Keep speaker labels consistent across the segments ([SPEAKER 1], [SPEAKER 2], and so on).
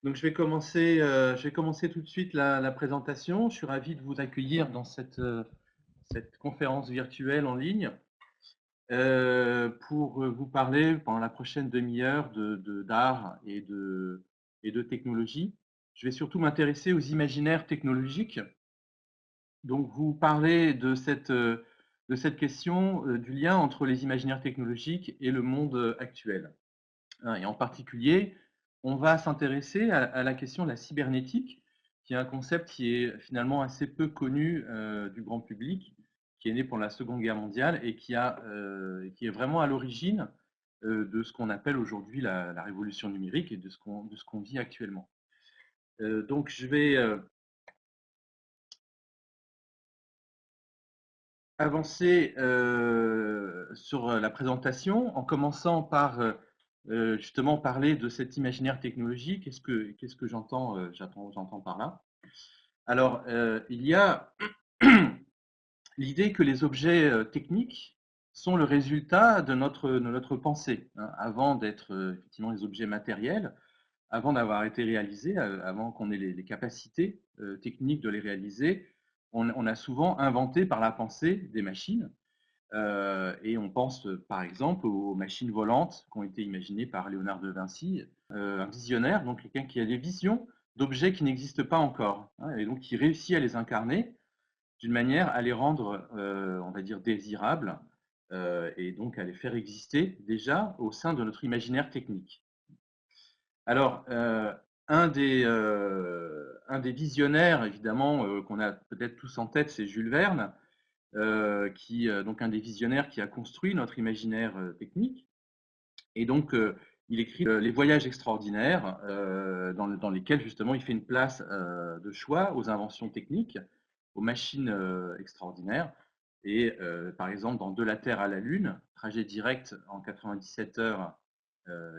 [SPEAKER 1] Donc je vais commencer tout de suite la présentation. Je suis ravi de vous accueillir dans cette conférence virtuelle en ligne pour vous parler pendant la prochaine demi-heure d'art et de technologie. Je vais surtout m'intéresser aux imaginaires technologiques. Donc vous parler de cette question du lien entre les imaginaires technologiques et le monde actuel, hein. Et en particulier, on va s'intéresser à la question de la cybernétique, qui est un concept qui est finalement assez peu connu du grand public, qui est né pendant la Seconde Guerre mondiale et qui est vraiment à l'origine de ce qu'on appelle aujourd'hui la révolution numérique et de ce qu'on vit actuellement. Donc je vais avancer sur la présentation en commençant par justement parler de cet imaginaire technologique. Qu'est-ce que j'entends par là? Alors, il y a l'idée que les objets techniques sont le résultat de notre pensée, hein, avant d'être effectivement les objets matériels, avant d'avoir été réalisés, avant qu'on ait les capacités techniques de les réaliser. On a souvent inventé par la pensée des machines. Et on pense par exemple aux machines volantes qui ont été imaginées par Léonard de Vinci, un visionnaire, donc quelqu'un qui a des visions d'objets qui n'existent pas encore, hein, et donc qui réussit à les incarner d'une manière à les rendre, on va dire, désirables, et donc à les faire exister déjà au sein de notre imaginaire technique. Alors, un des visionnaires, évidemment, qu'on a peut-être tous en tête, c'est Jules Verne, donc un des visionnaires qui a construit notre imaginaire technique. Et donc, il écrit Les Voyages extraordinaires, dans lesquels justement il fait une place de choix aux inventions techniques, aux machines extraordinaires. Et par exemple, dans De la Terre à la Lune, trajet direct en 97 heures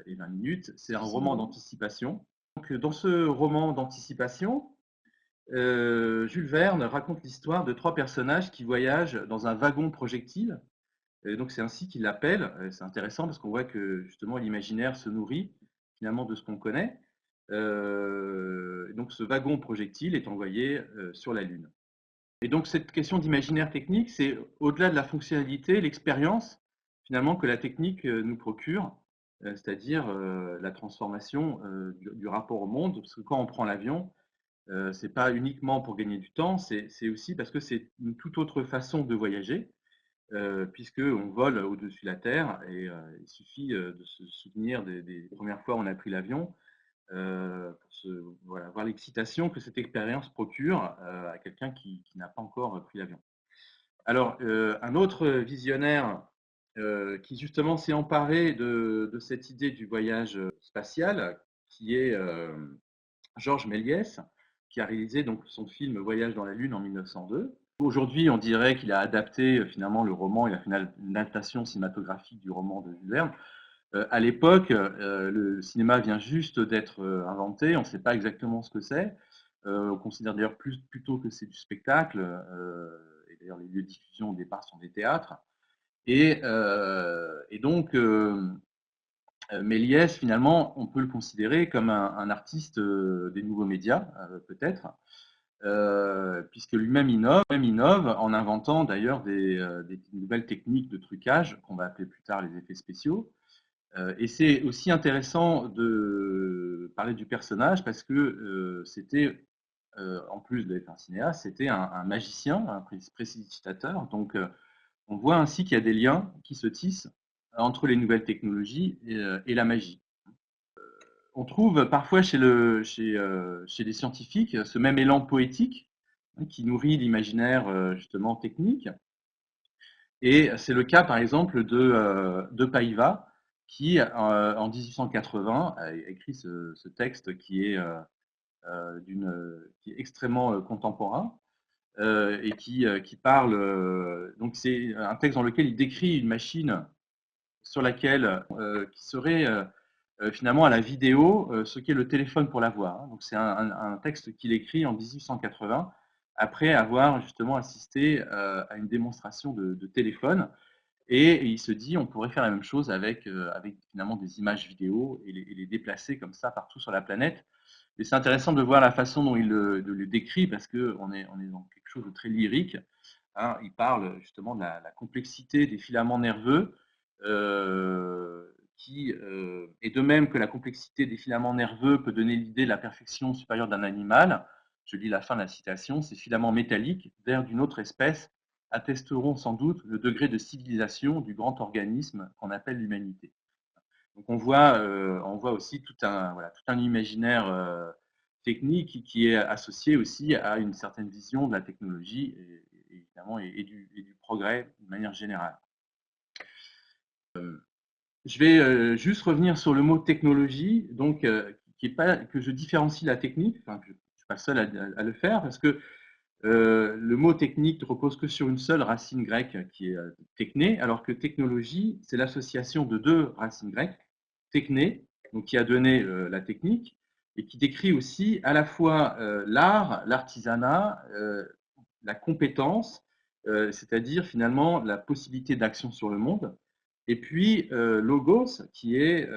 [SPEAKER 1] et 20 minutes, c'est un roman d'anticipation. Donc, dans ce roman d'anticipation, Jules Verne raconte l'histoire de trois personnages qui voyagent dans un wagon projectile. Et donc c'est ainsi qu'il l'appelle. C'est intéressant parce qu'on voit que justement l'imaginaire se nourrit finalement de ce qu'on connaît. Et donc ce wagon projectile est envoyé sur la Lune. Et donc cette question d'imaginaire technique, c'est au-delà de la fonctionnalité, l'expérience finalement que la technique nous procure, c'est-à-dire la transformation du rapport au monde. Parce que quand on prend l'avion, c'est pas uniquement pour gagner du temps, c'est aussi parce que c'est une toute autre façon de voyager, puisqu'on vole au-dessus de la Terre et il suffit de se souvenir des premières fois où on a pris l'avion pour voilà, voir l'excitation que cette expérience procure à quelqu'un qui n'a pas encore pris l'avion. Alors, un autre visionnaire qui justement s'est emparé de cette idée du voyage spatial, qui est Georges Méliès, qui a réalisé donc son film Voyage dans la Lune en 1902. Aujourd'hui, on dirait qu'il a adapté finalement le roman, il a fait une adaptation cinématographique du roman de Jules Verne. À l'époque, le cinéma vient juste d'être inventé, on ne sait pas exactement ce que c'est. On considère d'ailleurs plutôt que c'est du spectacle. Et d'ailleurs, les lieux de diffusion au départ sont des théâtres. Et donc, Méliès, finalement, on peut le considérer comme un artiste des nouveaux médias, peut-être, puisque lui-même innove en inventant d'ailleurs des nouvelles techniques de trucage qu'on va appeler plus tard les effets spéciaux. Et c'est aussi intéressant de parler du personnage parce que c'était, en plus d'être un cinéaste, c'était un magicien, un précipitateur. Donc, on voit ainsi qu'il y a des liens qui se tissent entre les nouvelles technologies et la magie. On trouve parfois chez les scientifiques ce même élan poétique, hein, qui nourrit l'imaginaire justement technique. Et c'est le cas par exemple de Paiva, qui en 1880 a écrit ce texte qui est extrêmement contemporain et qui parle. Donc c'est un texte dans lequel il décrit une machine sur laquelle qui serait finalement à la vidéo ce qu'est le téléphone pour la voix, hein. Donc c'est un texte qu'il écrit en 1880 après avoir justement assisté à une démonstration de téléphone. Et il se dit, on pourrait faire la même chose avec finalement des images vidéo et les déplacer comme ça partout sur la planète. Et c'est intéressant de voir la façon dont il le décrit, parce qu'on est dans quelque chose de très lyrique. Hein. Il parle justement de la complexité des filaments nerveux, et de même que la complexité des filaments nerveux peut donner l'idée de la perfection supérieure d'un animal. Je lis la fin de la citation: ces filaments métalliques, vers d'une autre espèce, attesteront sans doute le degré de civilisation du grand organisme qu'on appelle l'humanité. Donc on voit aussi tout un imaginaire technique qui est associé aussi à une certaine vision de la technologie et évidemment et du progrès de manière générale. Je vais juste revenir sur le mot technologie, donc qui est pas, que je différencie la technique, enfin, je ne suis pas seul à le faire, parce que le mot technique ne repose que sur une seule racine grecque qui est techné, alors que technologie, c'est l'association de deux racines grecques, techné, donc qui a donné la technique, et qui décrit aussi à la fois l'art, l'artisanat, la compétence, c'est-à-dire finalement la possibilité d'action sur le monde, et puis logos, qui est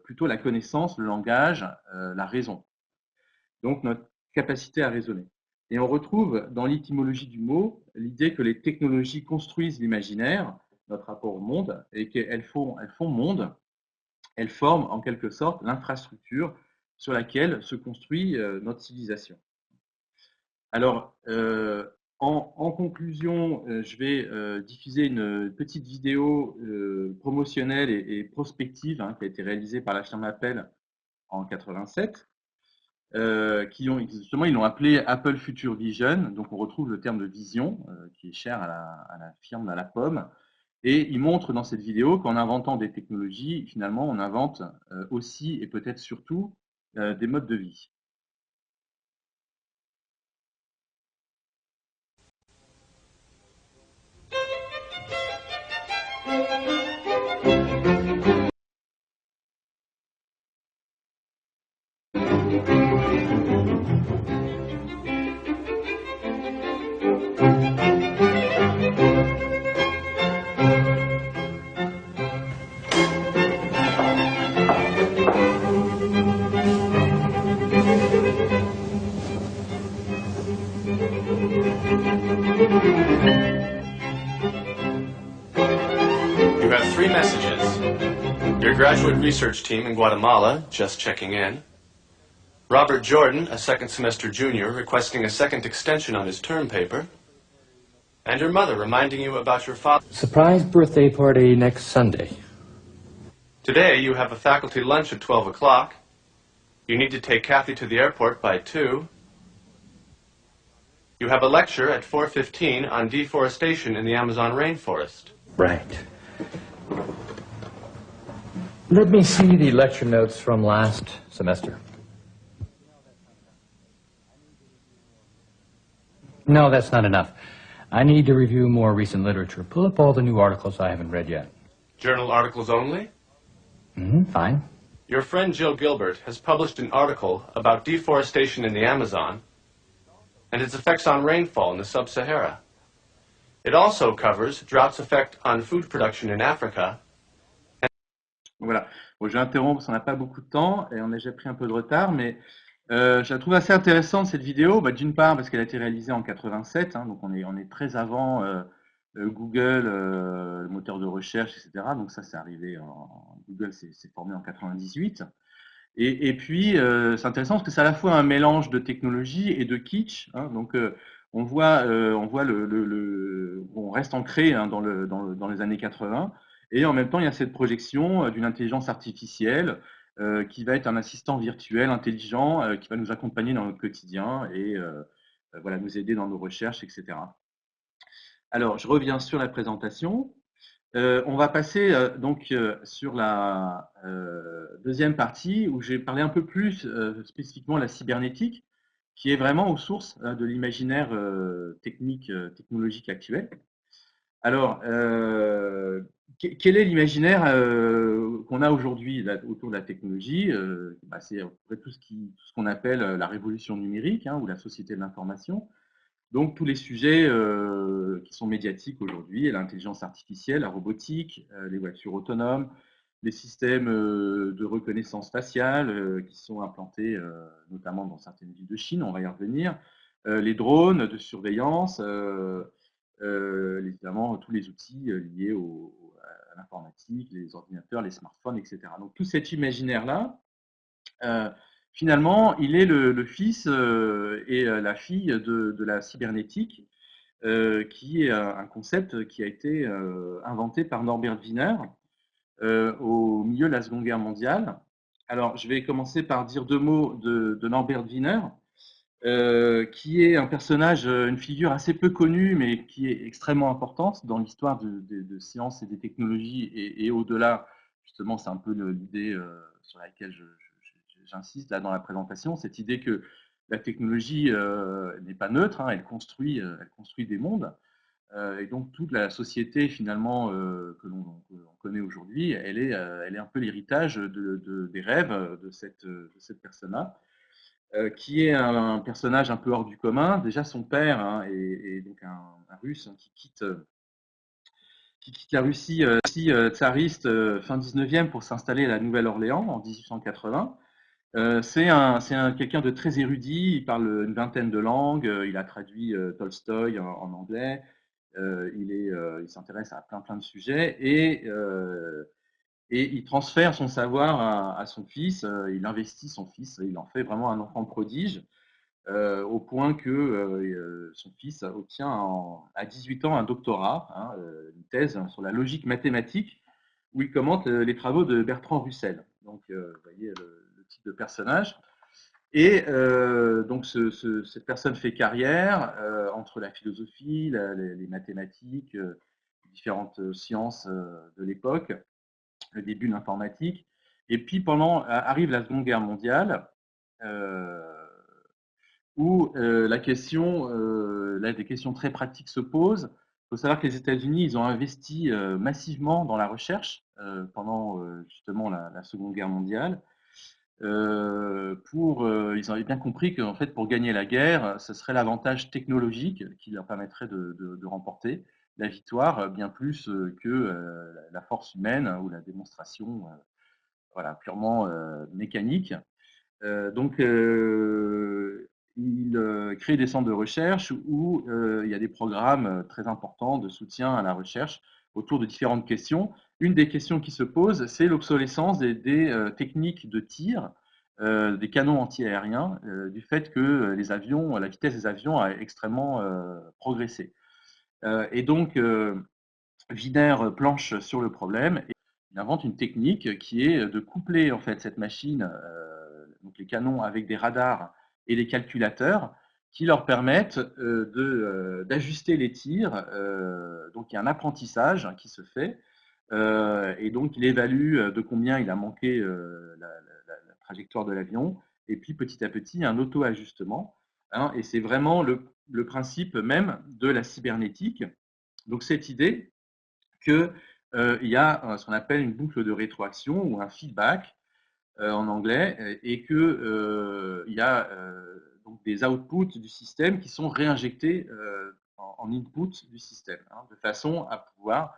[SPEAKER 1] plutôt la connaissance, le langage, la raison. Donc notre capacité à raisonner. Et on retrouve dans l'étymologie du mot l'idée que les technologies construisent l'imaginaire, notre rapport au monde, et qu'elles font monde, elles forment en quelque sorte l'infrastructure sur laquelle se construit notre civilisation. Alors, en conclusion, je vais diffuser une petite vidéo promotionnelle et prospective, hein, qui a été réalisée par la firme Apple en 87. Justement, ils l'ont appelé Apple Future Vision. Donc, on retrouve le terme de vision, qui est cher à la firme, à la pomme. Et ils montrent dans cette vidéo qu'en inventant des technologies, finalement, on invente aussi et peut-être surtout des modes de vie.
[SPEAKER 2] You have 3 messages. Your graduate research team in Guatemala, just checking in. Robert Jordan, a second semester junior, requesting a second extension on his term paper. And your mother reminding you about your father.
[SPEAKER 3] Surprise birthday party next Sunday.
[SPEAKER 2] Today you have a faculty lunch at 12 o'clock. You need to take Kathy to the airport by 2. You have a lecture at 4:15 on deforestation in the Amazon rainforest.
[SPEAKER 3] Right. Let me see the lecture notes from last semester. No, that's not enough. I need to review more recent literature. Pull up all the new articles I haven't read yet.
[SPEAKER 2] Journal articles only?
[SPEAKER 3] Fine.
[SPEAKER 2] Your friend Jill Gilbert has published an article about deforestation in the Amazon and its effects on rainfall in the sub-Sahara. It also covers drought's effect on food production in Africa.
[SPEAKER 1] Voilà. Bon, je vais interrompre parce qu'on n'a pas beaucoup de temps et on a déjà pris un peu de retard, mais je la trouve assez intéressante cette vidéo. Bah, d'une part parce qu'elle a été réalisée en 87, hein, donc on est très avant Google, le moteur de recherche, etc. Donc ça, c'est arrivé Google s'est formé en 98. Et puis c'est intéressant parce que c'est à la fois un mélange de technologie et de kitsch. Hein, donc on voit on reste ancré, hein, dans les années 80. Et en même temps, il y a cette projection d'une intelligence artificielle qui va être un assistant virtuel intelligent qui va nous accompagner dans notre quotidien et voilà, nous aider dans nos recherches, etc. Alors, je reviens sur la présentation. On va passer donc sur la deuxième partie où j'ai parlé un peu plus spécifiquement de la cybernétique, qui est vraiment aux sources de l'imaginaire technologique actuel. Alors, quel est l'imaginaire qu'on a aujourd'hui autour de la technologie? C'est à peu près tout ce qu'on appelle la révolution numérique, hein, ou la société de l'information, Donc tous les sujets qui sont médiatiques aujourd'hui, l'intelligence artificielle, la robotique, les voitures autonomes, les systèmes de reconnaissance faciale qui sont implantés notamment dans certaines villes de Chine, on va y revenir, les drones de surveillance, évidemment tous les outils liés à l'informatique, les ordinateurs, les smartphones, etc. Donc tout cet imaginaire-là, finalement, il est le fils et la fille de la cybernétique, qui est un concept qui a été inventé par Norbert Wiener au milieu de la Seconde Guerre mondiale. Alors, je vais commencer par dire deux mots de Norbert Wiener, qui est un personnage, une figure assez peu connue, mais qui est extrêmement importante dans l'histoire de sciences et des technologies, et au-delà, justement, c'est un peu l'idée sur laquelle j'insiste là dans la présentation, cette idée que la technologie n'est pas neutre, hein, elle construit des mondes. Et donc toute la société finalement que l'on connaît aujourd'hui, elle est un peu l'héritage des rêves de cette personne-là, qui est un personnage un peu hors du commun. Déjà son père hein, est donc un Russe hein, qui quitte la Russie tsariste fin 19e pour s'installer à la Nouvelle-Orléans en 1880. C'est quelqu'un de très érudit, il parle une vingtaine de langues, il a traduit Tolstoï en anglais, il s'intéresse à plein de sujets et il transfère son savoir à son fils, il investit son fils, il en fait vraiment un enfant prodige, au point que son fils obtient à 18 ans un doctorat, hein, une thèse sur la logique mathématique, où il commente les travaux de Bertrand Russell. Donc, vous voyez le type de personnage. Et donc, cette personne fait carrière entre la philosophie, les mathématiques, différentes sciences de l'époque, le début de l'informatique. Et puis, arrive la Seconde Guerre mondiale, euh, où des questions très pratiques se posent. Il faut savoir que les États-Unis, ils ont investi massivement dans la recherche pendant justement la Seconde Guerre mondiale. Ils avaient bien compris qu'en fait, pour gagner la guerre, ce serait l'avantage technologique qui leur permettrait de remporter la victoire, bien plus que la force humaine ou la démonstration voilà, purement mécanique. Donc, il crée des centres de recherche où il y a des programmes très importants de soutien à la recherche autour de différentes questions. Une des questions qui se pose, c'est l'obsolescence des techniques de tir des canons antiaériens, du fait que la vitesse des avions a extrêmement progressé. Et donc, Wiener planche sur le problème et il invente une technique qui est de coupler en fait cette machine, donc les canons, avec des radars et des calculateurs qui leur permettent d'ajuster les tirs. Donc il y a un apprentissage qui se fait et donc il évalue de combien il a manqué la trajectoire de l'avion et puis petit à petit un auto-ajustement. Hein, et c'est vraiment le principe même de la cybernétique. Donc cette idée qu'il y a ce qu'on appelle une boucle de rétroaction ou un feedback en anglais, et qu'il y a donc des outputs du système qui sont réinjectés en input du système, hein, de façon à pouvoir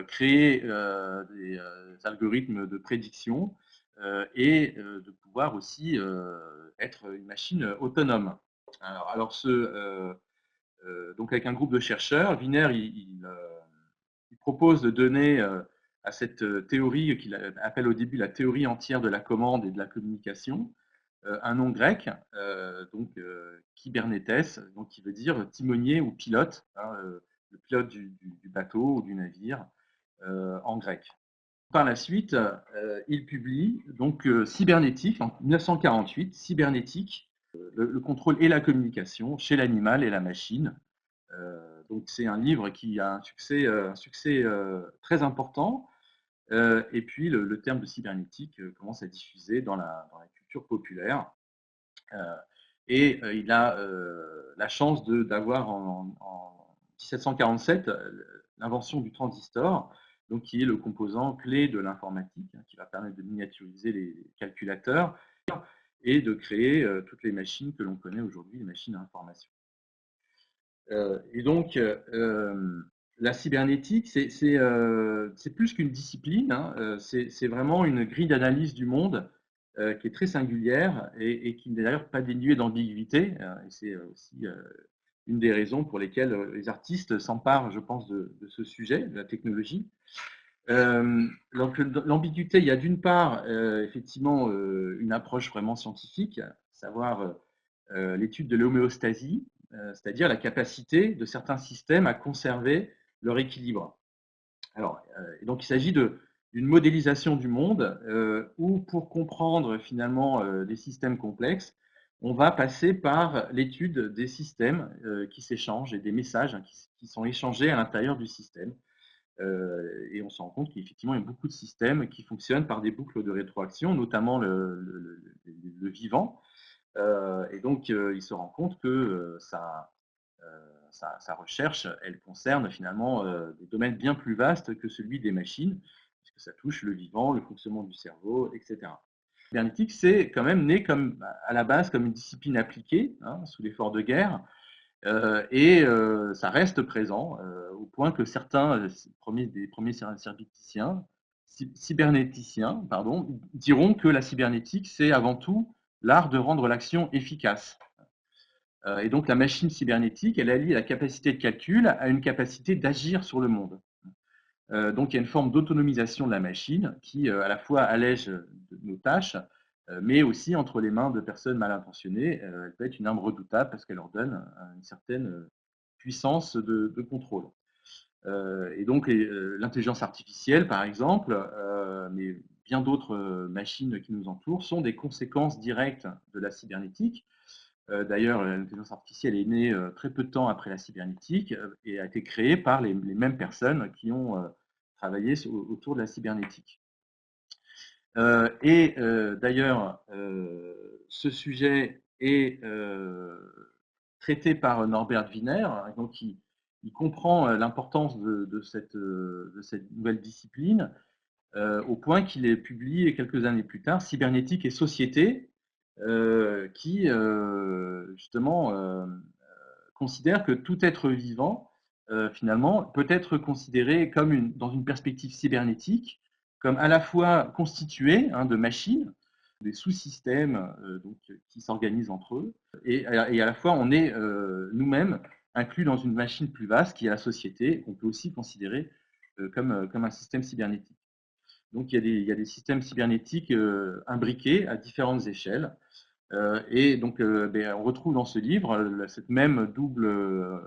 [SPEAKER 1] créer des algorithmes de prédiction et de pouvoir aussi être une machine autonome. Donc avec un groupe de chercheurs, Wiener, il propose de donner à cette théorie qu'il appelle au début la théorie entière de la commande et de la communication, un nom grec, donc kybernétes, donc qui veut dire timonier ou pilote, hein, le pilote du bateau ou du navire en grec. Par la suite, il publie donc Cybernétique en 1948, Cybernétique, le contrôle et la communication chez l'animal et la machine. Donc c'est un livre qui a un succès très important. Et puis le terme de cybernétique commence à diffuser dans la culture populaire. Il a la chance d'avoir en 1747 l'invention du transistor, donc qui est le composant clé de l'informatique, hein, qui va permettre de miniaturiser les calculateurs et de créer toutes les machines que l'on connaît aujourd'hui, les machines à information. Et donc, la cybernétique, c'est plus qu'une discipline, hein, c'est vraiment une grille d'analyse du monde qui est très singulière et qui n'est d'ailleurs pas dénuée d'ambiguïté. Et c'est aussi une des raisons pour lesquelles les artistes s'emparent, je pense, de ce sujet, de la technologie. Donc, l'ambiguïté, il y a d'une part, effectivement, une approche vraiment scientifique, à savoir l'étude de l'homéostasie, c'est-à-dire la capacité de certains systèmes à conserver leur équilibre. Alors, donc il s'agit d'une modélisation du monde où, pour comprendre finalement des systèmes complexes, on va passer par l'étude des systèmes qui s'échangent et des messages hein, qui sont échangés à l'intérieur du système. Et on se rend compte qu'effectivement, il y a beaucoup de systèmes qui fonctionnent par des boucles de rétroaction, notamment le vivant. Et donc, il se rend compte que sa recherche, elle concerne finalement des domaines bien plus vastes que celui des machines, puisque ça touche le vivant, le fonctionnement du cerveau, etc. La cybernétique, c'est quand même né comme, à la base comme une discipline appliquée, hein, sous l'effort de guerre, et ça reste présent au point que certains des premiers cybernéticiens pardon, diront que la cybernétique, c'est avant tout l'art de rendre l'action efficace. Et donc la machine cybernétique, elle allie la capacité de calcul à une capacité d'agir sur le monde. Donc il y a une forme d'autonomisation de la machine qui à la fois allège nos tâches, mais aussi entre les mains de personnes mal intentionnées, elle peut être une arme redoutable parce qu'elle leur donne une certaine puissance de contrôle. Et donc l'intelligence artificielle, par exemple, mais bien d'autres machines qui nous entourent, sont des conséquences directes de la cybernétique. D'ailleurs, l'intelligence artificielle est née très peu de temps après la cybernétique et a été créée par les mêmes personnes qui ont travaillé autour de la cybernétique. Et d'ailleurs, ce sujet est traité par Norbert Wiener, donc il comprend l'importance de cette nouvelle discipline, au point qu'il est publié quelques années plus tard Cybernétique et société, qui justement considère que tout être vivant, finalement, peut être considéré comme dans une perspective cybernétique, comme à la fois constitué hein, de machines, des sous-systèmes donc, qui s'organisent entre eux, et à la fois on est nous-mêmes inclus dans une machine plus vaste qui est la société, qu'on peut aussi considérer comme un système cybernétique. Donc il y a des systèmes cybernétiques imbriqués à différentes échelles. Et donc, on retrouve dans ce livre cette même double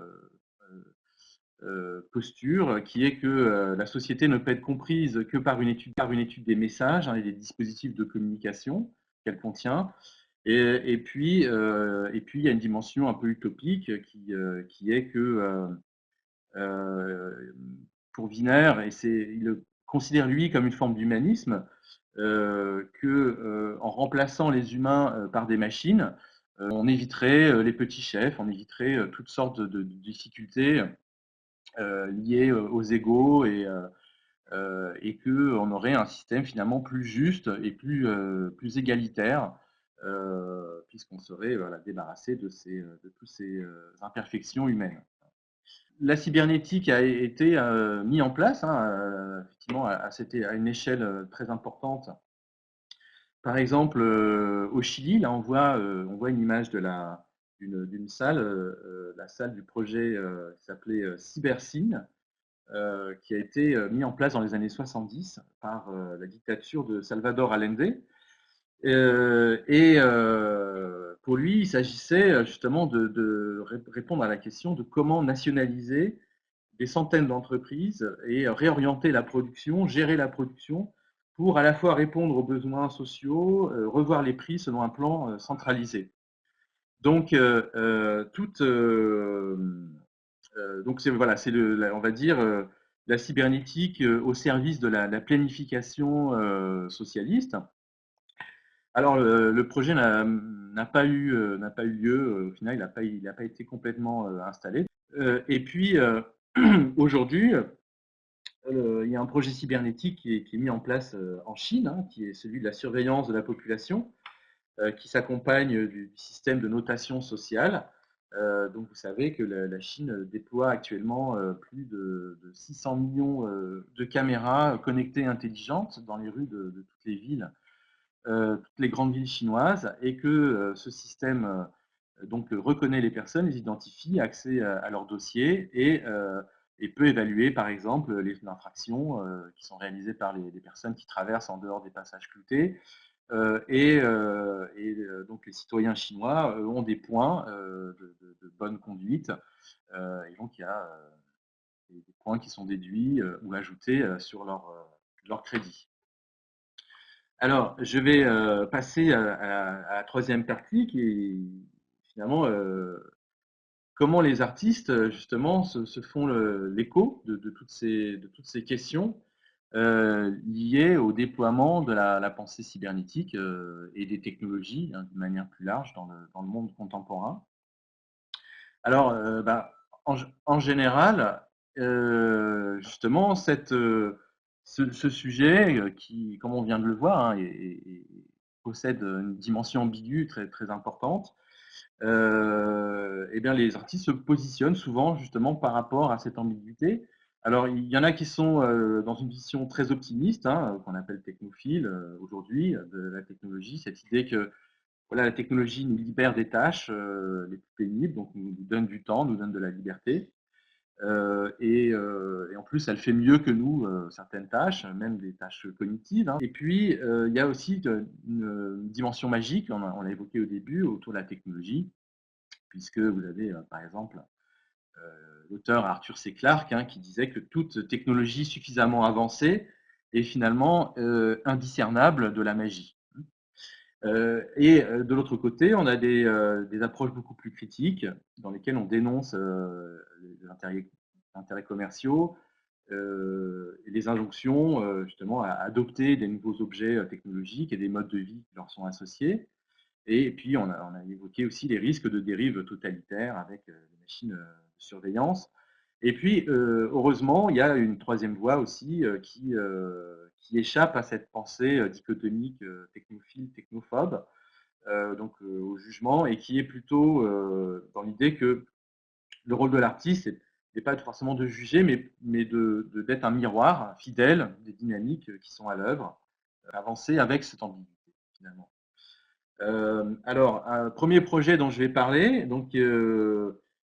[SPEAKER 1] posture qui est que la société ne peut être comprise que par une étude des messages hein, et des dispositifs de communication qu'elle contient. Et puis, il y a une dimension un peu utopique qui est que pour Wiener, il le considère lui comme une forme d'humanisme, en remplaçant les humains par des machines, on éviterait les petits chefs, on éviterait toutes sortes de difficultés liées aux égos et qu'on aurait un système finalement plus juste et plus égalitaire, puisqu'on serait voilà, débarrassé de toutes ces imperfections humaines. La cybernétique a été mise en place hein, effectivement à une échelle très importante. Par exemple, au Chili, là, on voit une image d'une salle, la salle du projet qui s'appelait CyberSyn, qui a été mis en place dans les années 70 par la dictature de Salvador Allende. Et pour lui, il s'agissait justement de répondre à la question de comment nationaliser des centaines d'entreprises et réorienter la production, gérer la production pour à la fois répondre aux besoins sociaux, revoir les prix selon un plan centralisé. Donc, donc voilà, on va dire, la cybernétique au service de la planification socialiste. Alors, le projet n'a pas eu lieu. Au final, il n'a pas été complètement installé. Et puis, aujourd'hui, il y a un projet cybernétique qui est mis en place en Chine, hein, qui est celui de la surveillance de la population, qui s'accompagne du système de notation sociale. Donc vous savez que la Chine déploie actuellement plus de 600 millions de caméras connectées intelligentes dans les rues de toutes les villes, toutes les grandes villes chinoises, et que ce système donc reconnaît les personnes, les identifie, a accès à leurs dossiers et peut évaluer par exemple les infractions qui sont réalisées par les personnes qui traversent en dehors des passages cloutés. Donc les citoyens chinois ont des points de bonne conduite, et donc il y a des points qui sont déduits ou ajoutés sur leur crédit. Alors, je vais passer à la troisième partie qui est finalement comment les artistes justement se font l'écho de toutes ces questions liées au déploiement de la pensée cybernétique et des technologies hein, de manière plus large dans le monde contemporain. Alors, en général, justement, ce sujet qui, comme on vient de le voir, hein, possède une dimension ambiguë très, très importante. Eh bien, les artistes se positionnent souvent justement par rapport à cette ambiguïté. Alors, il y en a qui sont dans une vision très optimiste, hein, qu'on appelle technophile aujourd'hui, de la technologie, cette idée que voilà, la technologie nous libère des tâches les plus pénibles, donc nous donne du temps, nous donne de la liberté. Et en plus, elle fait mieux que nous certaines tâches, même des tâches cognitives. Hein. Et puis, il y a aussi une dimension magique, on l'a évoqué au début, autour de la technologie, puisque vous avez, par exemple, l'auteur Arthur C. Clarke hein, qui disait que toute technologie suffisamment avancée est finalement indiscernable de la magie. De l'autre côté, on a des approches beaucoup plus critiques dans lesquelles on dénonce les intérêts commerciaux et les injonctions justement à adopter des nouveaux objets technologiques et des modes de vie qui leur sont associés. Et puis, on a évoqué aussi les risques de dérive totalitaire avec les machines de surveillance. Et puis, heureusement, il y a une troisième voie aussi qui échappe à cette pensée dichotomique technophile, technophobe, donc au jugement, et qui est plutôt dans l'idée que le rôle de l'artiste n'est pas forcément de juger, mais d'être un miroir fidèle des dynamiques qui sont à l'œuvre, avancer avec cette ambiguïté, finalement. Alors, un premier projet dont je vais parler, donc,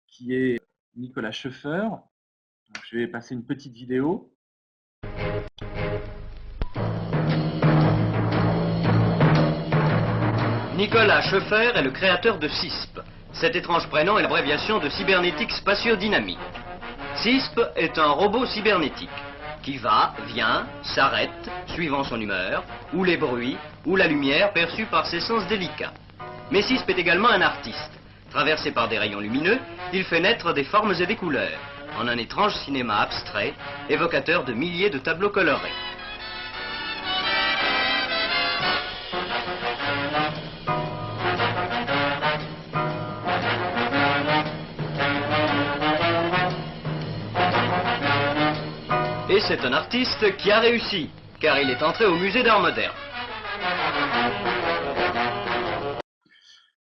[SPEAKER 1] qui est Nicolas Schoeffer. Donc, je vais passer une petite vidéo.
[SPEAKER 4] Nicolas Schoeffer est le créateur de CISP. Cet étrange prénom est l'abréviation de cybernétique spatio-dynamique. CISP est un robot cybernétique qui va, vient, s'arrête, suivant son humeur, ou les bruits, ou la lumière perçue par ses sens délicats. Mais CISP est également un artiste. Traversé par des rayons lumineux, il fait naître des formes et des couleurs, en un étrange cinéma abstrait, évocateur de milliers de tableaux colorés. Et c'est un artiste qui a réussi, car il est entré au musée d'art moderne.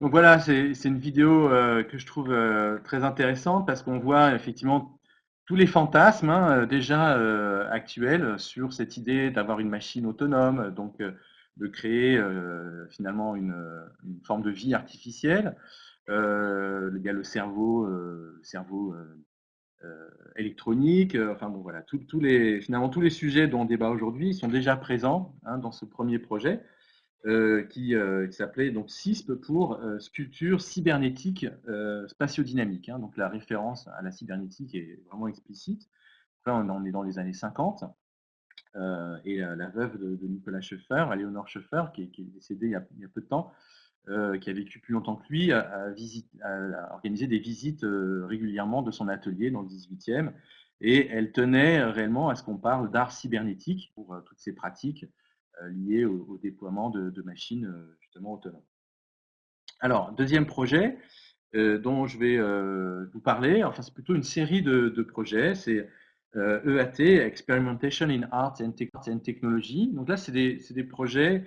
[SPEAKER 1] Donc voilà, c'est une vidéo que je trouve très intéressante parce qu'on voit effectivement tous les fantasmes hein, déjà actuels sur cette idée d'avoir une machine autonome, donc de créer finalement une forme de vie artificielle. Il y a le cerveau électronique, enfin bon voilà, finalement tous les sujets dont on débat aujourd'hui sont déjà présents hein, dans ce premier projet qui s'appelait donc CISP pour sculpture cybernétique spatiodynamique. Hein, donc la référence à la cybernétique est vraiment explicite. Là on est dans les années 50 et la veuve de Nicolas Schoeffer, Eleonore Schoeffer, qui est décédée il y a peu de temps, qui a vécu plus longtemps que lui, a organisé des visites régulièrement de son atelier dans le 18e. Et elle tenait réellement à ce qu'on parle d'art cybernétique pour toutes ces pratiques liées au déploiement de machines justement autonomes. Alors, deuxième projet dont je vais vous parler, enfin c'est plutôt une série de projets, c'est EAT, Experimentation in Art and Technology. Donc là, c'est des projets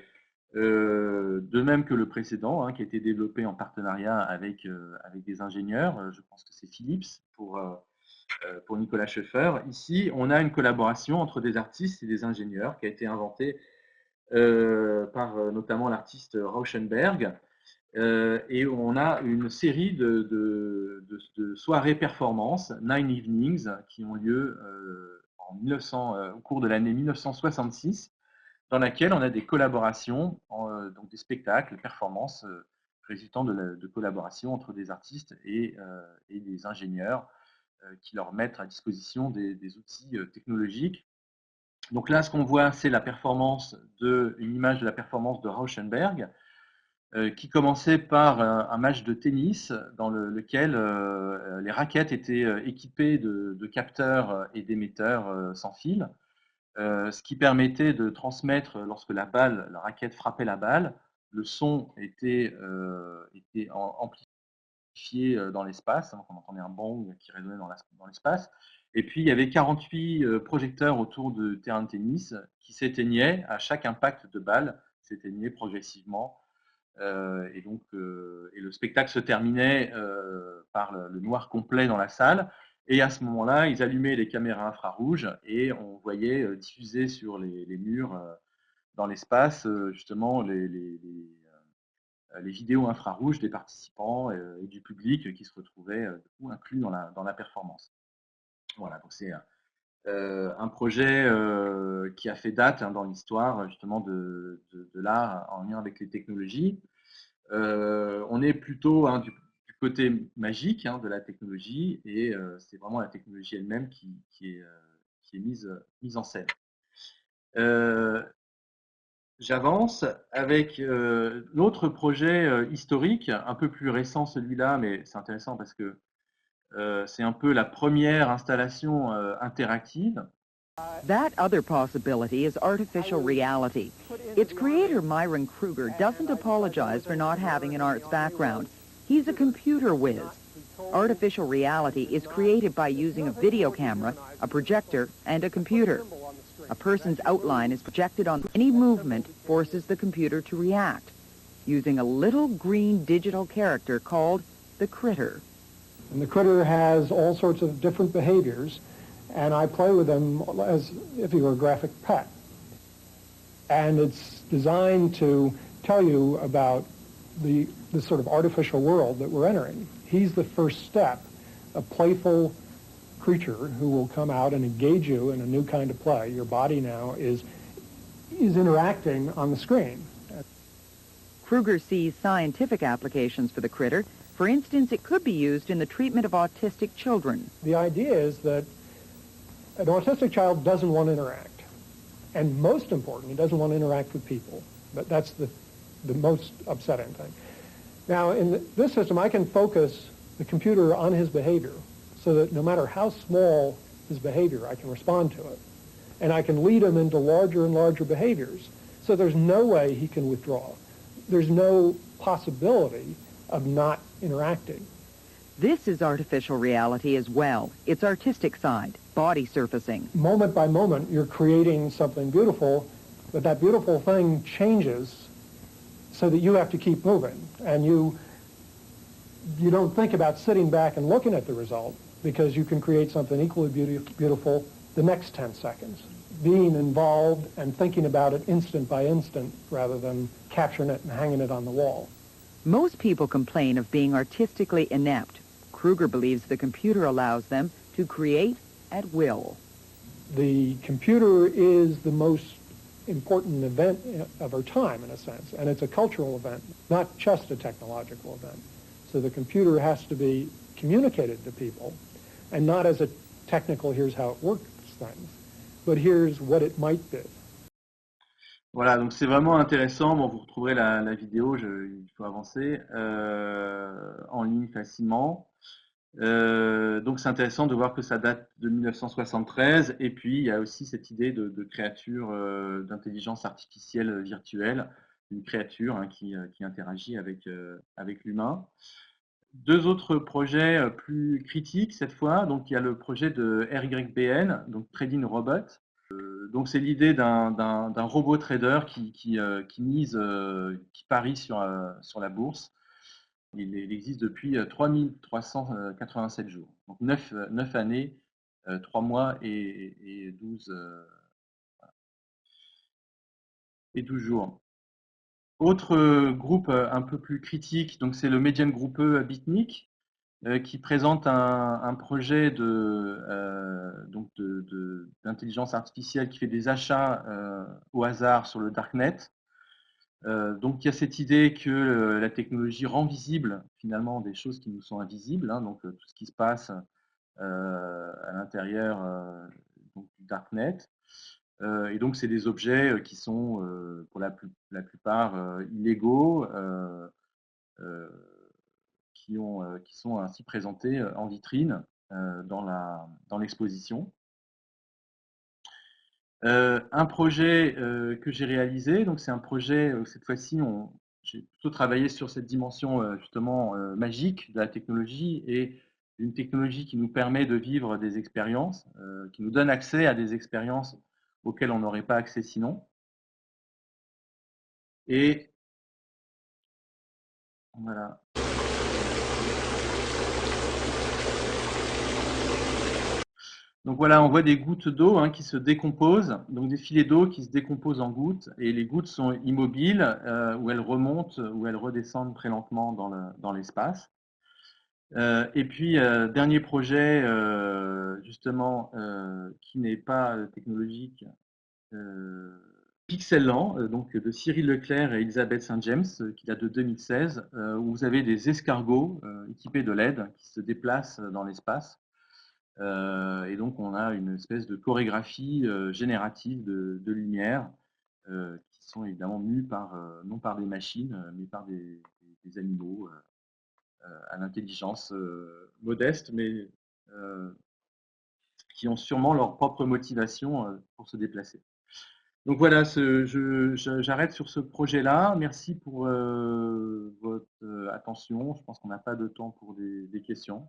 [SPEAKER 1] De même que le précédent, qui a été développé en partenariat avec des ingénieurs. Je pense que c'est Philips pour Nicolas Schoeffer. Ici, on a une collaboration entre des artistes et des ingénieurs qui a été inventée par notamment l'artiste Rauschenberg. Et on a une série de soirées performances, Nine Evenings, qui ont lieu au cours de l'année 1966, dans laquelle on a des collaborations, donc des spectacles, performances résultant de collaborations entre des artistes et des ingénieurs qui leur mettent à disposition des outils technologiques. Donc là, ce qu'on voit, c'est une image de la performance de Rauschenberg, qui commençait par un match de tennis dans lequel les raquettes étaient équipées de capteurs et d'émetteurs sans fil, ce qui permettait de transmettre, lorsque la raquette frappait la balle, le son était amplifié dans l'espace, on entendait un bang qui résonnait dans l'espace. Et puis, il y avait 48 projecteurs autour du terrain de tennis qui s'éteignaient à chaque impact de balle, s'éteignaient progressivement. Et le spectacle se terminait par le noir complet dans la salle. Et à ce moment-là, ils allumaient les caméras infrarouges et on voyait diffuser sur les murs dans l'espace justement les vidéos infrarouges des participants et du public qui se retrouvaient du coup, inclus dans la performance. Voilà, donc c'est un projet qui a fait date dans l'histoire justement de l'art en lien avec les technologies. On est plutôt du côté magique de la technologie et c'est vraiment la technologie elle-même qui est mise en scène. J'avance avec l'autre projet historique, un peu plus récent celui-là, mais c'est intéressant parce que c'est un peu la première installation interactive.
[SPEAKER 5] That other possibility is artificial reality. Its creator, Myron Kruger, doesn't apologize for not having an arts background. He's a computer whiz. Artificial reality is created by using a video camera, a projector, and a computer. A person's outline is projected on any movement forces the computer to react, using a little green digital character called the critter.
[SPEAKER 6] And the critter has all sorts of different behaviors, and I play with them as if he were a graphic pet. And it's designed to tell you about the sort of artificial world that we're entering. He's the first step, a playful creature who will come out and engage you in a new kind of play. Your body now is interacting on the screen.
[SPEAKER 5] Kruger sees scientific applications for the critter. For instance, it could be used in the treatment of autistic children.
[SPEAKER 6] The idea is that an autistic child doesn't want to interact. And most important, he doesn't want to interact with people. But that's the most upsetting thing. Now, in this system, I can focus the computer on his behavior so that no matter how small his behavior, I can respond to it. And I can lead him into larger and larger behaviors. So there's no way he can withdraw. There's no possibility of not interacting.
[SPEAKER 5] This is artificial reality as well. Its artistic side, body surfacing.
[SPEAKER 6] Moment by moment, you're creating something beautiful, but that beautiful thing changes so that you have to keep moving. And you don't think about sitting back and looking at the result because you can create something equally beautiful the next 10 seconds. Being involved and thinking about it instant by instant rather than capturing it and hanging it on the wall.
[SPEAKER 5] Most people complain of being artistically inept. Kruger believes the computer allows them to create at will.
[SPEAKER 6] The computer is the most important event of our time, in a sense, and it's a cultural event, not just a technological event. So the computer has to be communicated to people, and not as a technical, here's how it works thing, but here's what it might be.
[SPEAKER 1] Voilà, donc c'est vraiment intéressant. Bon, vous retrouverez la vidéo, il faut avancer, en ligne facilement. Donc c'est intéressant de voir que ça date de 1973 et puis il y a aussi cette idée de créature d'intelligence artificielle virtuelle, une créature qui interagit avec l'humain. Deux autres projets plus critiques cette fois. Donc il y a le projet de RYBN, donc Trading Robot. donc c'est l'idée d'un robot trader qui parie sur la bourse. Il existe depuis 3387 jours, donc 9 années, 3 mois et 12 jours. Autre groupe un peu plus critique, donc c'est le Medium Group Bitnik, qui présente un projet d'intelligence artificielle qui fait des achats au hasard sur le Darknet. Donc il y a cette idée que la technologie rend visible finalement des choses qui nous sont invisibles, hein, donc tout ce qui se passe à l'intérieur du Darknet. Et donc c'est des objets qui sont pour la plupart illégaux, qui sont ainsi présentés en vitrine dans l'exposition. Un projet que j'ai réalisé, donc c'est un projet, cette fois-ci, j'ai plutôt travaillé sur cette dimension justement magique de la technologie et une technologie qui nous permet de vivre des expériences, qui nous donne accès à des expériences auxquelles on n'aurait pas accès sinon. Et voilà. Donc voilà, on voit des gouttes d'eau qui se décomposent, donc des filets d'eau qui se décomposent en gouttes, et les gouttes sont immobiles, où elles remontent, où elles redescendent très lentement dans l'espace. Et puis, dernier projet, justement, qui n'est pas technologique, Pixel-Land, donc de Cyril Leclerc et Elisabeth Saint-James, qui date de 2016, où vous avez des escargots équipés de LED qui se déplacent dans l'espace. Et donc, on a une espèce de chorégraphie générative de lumière qui sont évidemment mues non par des machines, mais par des animaux à l'intelligence modeste, mais qui ont sûrement leur propre motivation pour se déplacer. Donc voilà, j'arrête sur ce projet-là. Merci pour votre attention. Je pense qu'on n'a pas de temps pour des questions.